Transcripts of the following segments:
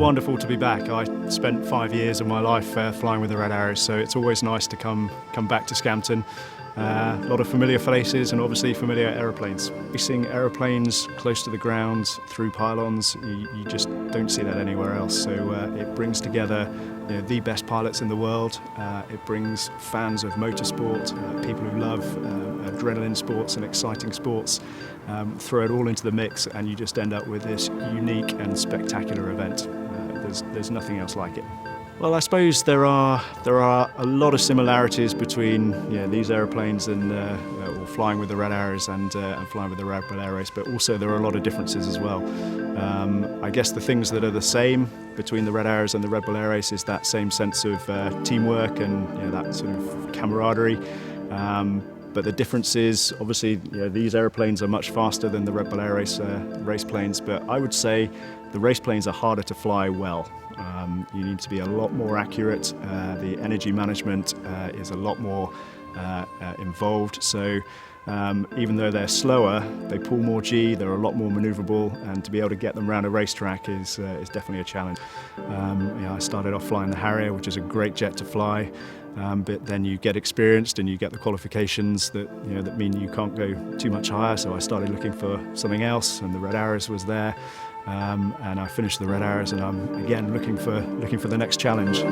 wonderful to be back. I spent 5 years of my life flying with the Red Arrows, so it's always nice to come back to Scampton. A lot of familiar faces and obviously familiar aeroplanes. We're seeing aeroplanes close to the ground through pylons. You just don't see that anywhere else. So it brings together the best pilots in the world. It brings fans of motorsport, people who love adrenaline sports and exciting sports. Throw it all into the mix and you just end up with this unique and spectacular event. There's nothing else like it. Well, I suppose there are a lot of similarities between these aeroplanes and or flying with the Red Arrows and flying with the Rebel Air Race, but also there are a lot of differences as well. I guess the things that are the same between the Red Arrows and the Rebel Air Race is that same sense of teamwork and that sort of camaraderie. But the difference is, obviously, these aeroplanes are much faster than the Rebel Air Race race planes, but I would say the race planes are harder to fly well. You need to be a lot more accurate. The energy management is a lot more involved. So even though they're slower, they pull more G, they're a lot more manoeuvrable, and to be able to get them around a racetrack is definitely a challenge. I started off flying the Harrier, which is a great jet to fly. But then you get experienced and you get the qualifications that that mean you can't go too much higher. So I started looking for something else, and the Red Arrows was there. And I finished the Red Arrows, and I'm again looking for the next challenge.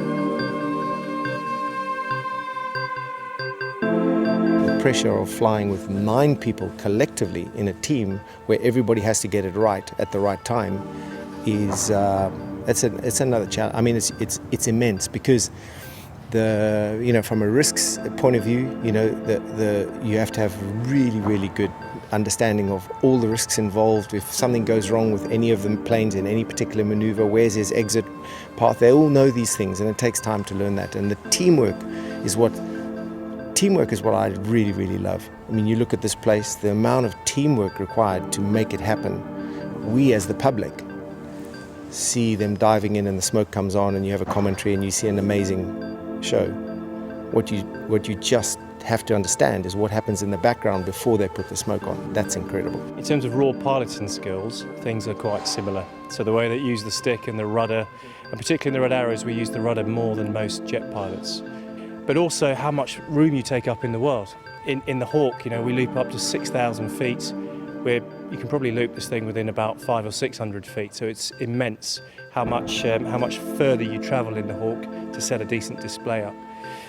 The pressure of flying with 9 people collectively in a team where everybody has to get it right at the right time is it's another challenge. I mean, it's immense because from a risks point of view, you have to have really good understanding of all the risks involved. If something goes wrong with any of the planes in any particular maneuver, where's his exit path, they all know these things, and it takes time to learn that. And the teamwork is what I really love. I mean, you look at this place, the amount of teamwork required to make it happen. We as the public see them diving in and the smoke comes on and you have a commentary and you see an amazing show. What you just have to understand is what happens in the background before they put the smoke on. That's incredible. In terms of raw piloting skills, things are quite similar. So the way that you use the stick and the rudder, and particularly in the Red Arrows, we use the rudder more than most jet pilots. But also how much room you take up in the world. In the Hawk, we loop up to 6,000 feet, where you can probably loop this thing within about 500 or 600 feet. So it's immense how much further you travel in the Hawk to set a decent display up.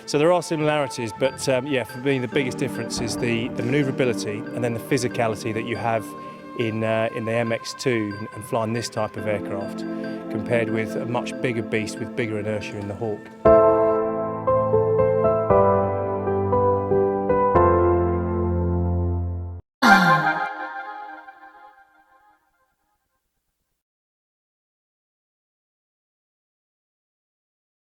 So there are similarities, but for me the biggest difference is the manoeuvrability and then the physicality that you have in the MX2 and flying this type of aircraft compared with a much bigger beast with bigger inertia in the Hawk.